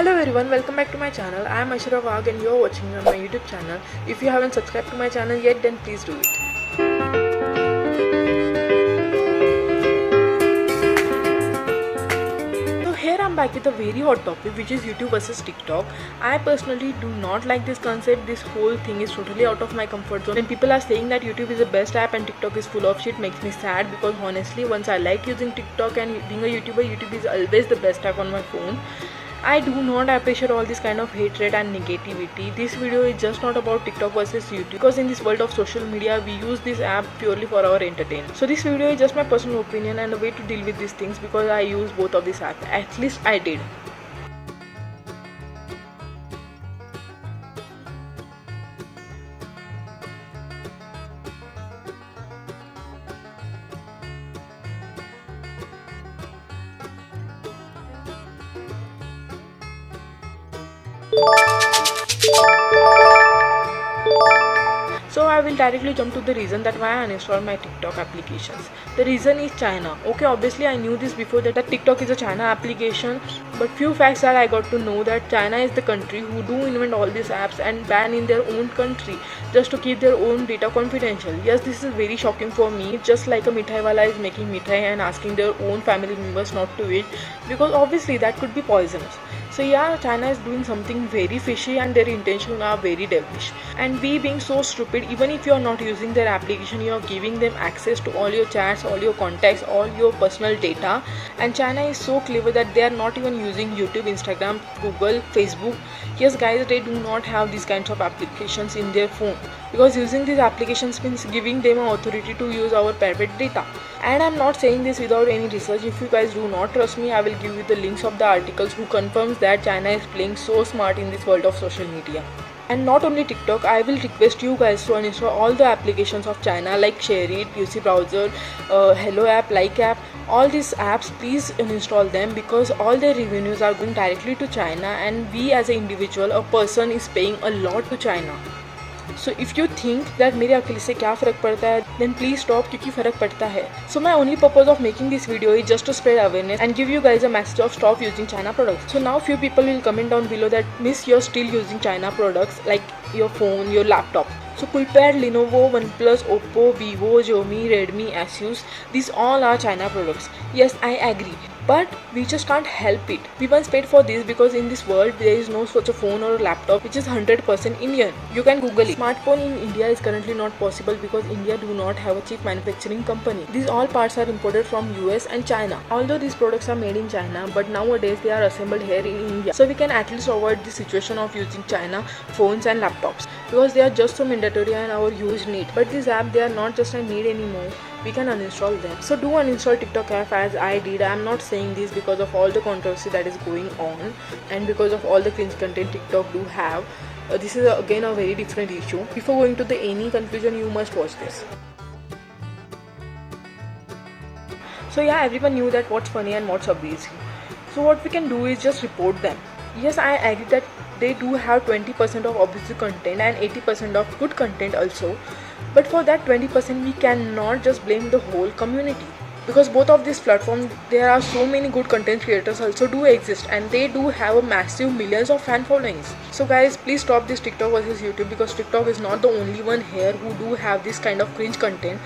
Hello everyone, welcome back to my channel. I am Ashra Wagh and you are watching on my YouTube channel. If you haven't subscribed to my channel yet, then please do it. So here I'm back with a very hot topic, which is YouTube versus TikTok. I personally do not like this concept. This whole thing is totally out of my comfort zone. When people are saying that YouTube is the best app and TikTok is full of shit, makes me sad, because honestly once I liked using TikTok, and being a YouTuber, YouTube is always the best app on my phone. I do not appreciate all this kind of hatred and negativity. This video is just not about TikTok versus YouTube, because in this world of social media we use this app purely for our entertainment. So this video is just my personal opinion and a way to deal with these things, because I use both of these apps. At least I did. So I will directly jump to the reason that why I uninstalled my TikTok applications. The reason is China. Okay, obviously I knew this before, that TikTok is a China application, but few facts that I got to know, that China is the country who do invent all these apps and ban in their own country just to keep their own data confidential. Yes, this is very shocking for me. It's just like a mithai wala is making mithai and asking their own family members not to eat, because obviously that could be poisonous. So yeah, China is doing something very fishy and their intentions are very devilish. And we being so stupid, even if you are not using their application, you are giving them access to all your chats, all your contacts, all your personal data. And China is so clever that they are not even using YouTube, Instagram, Google, Facebook. Yes guys, they do not have these kinds of applications in their phone, because using these applications means giving them an authority to use our private data. And I'm not saying this without any research. If you guys do not trust me, I will give you the links of the articles who confirms that China is playing so smart in this world of social media. And not only TikTok, I will request you guys to uninstall all the applications of China, like ShareIt, UC Browser, Hello app, Like app. All these apps, please uninstall them, because all their revenues are going directly to China, and we as an individual, a person, is paying a lot to China. So if you think that मेरे अकेले से क्या फ़र्क पड़ता है, then please stop, क्योंकि फ़र्क पड़ता है. So my only purpose of making this video is just to spread awareness and give you guys a message of stop using China products. So now few people will comment down below that miss, you're still using China products like your phone, your laptop. So Coolpad, Lenovo, OnePlus, Oppo, Vivo, Xiaomi, Redmi, Asus, these all are China products. Yes, I agree. But we just can't help it. We once paid for this, because in this world there is no such a phone or a laptop which is 100% Indian. You can Google it. Smartphone in India is currently not possible, because India do not have a cheap manufacturing company. These all parts are imported from US and China. Although these products are made in China, but nowadays they are assembled here in India. So we can at least avoid the situation of using China phones and laptops, because they are just so mandatory and our huge need. But this app, they are not just a need anymore. We can uninstall them. So do uninstall TikTok app as I did. I am not saying this because of all the controversy that is going on and because of all the cringe content TikTok do have. This is again a very different issue. Before going to any conclusion, you must watch this. So yeah, everyone knew that what's funny and what's abusive. So what we can do is just report them. Yes, I agree that they do have 20% of abusive content and 80% of good content also. But for that 20%, we cannot just blame the whole community, because both of these platforms, there are so many good content creators also do exist, and they do have a massive millions of fan followings. So guys, please stop this TikTok versus YouTube, because TikTok is not the only one here who do have this kind of cringe content.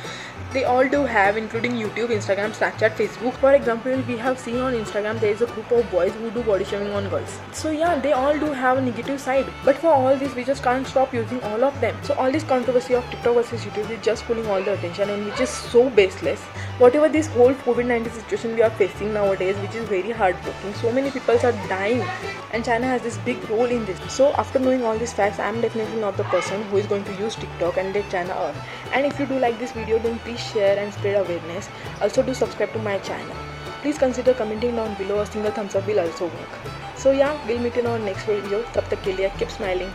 They all do have, including YouTube, Instagram, Snapchat, Facebook. For example, we have seen on Instagram there is a group of boys who do body shaming on girls. So yeah, they all do have a negative side. But for all this, we just can't stop using all of them. So all this controversy of TikTok versus YouTube is just pulling all the attention, and which is so baseless. Whatever this whole COVID-19 situation we are facing nowadays, which is very heartbreaking. So many people are dying, and China has this big role in this. So after knowing all these facts, I am definitely not the person who is going to use TikTok and let China earn. And if you do like this video, then please share and spread awareness. Also do subscribe to my channel. Please consider commenting down below. A single thumbs up will also work. So yeah, we'll meet in our next video. Tab tak ke liye, keep smiling.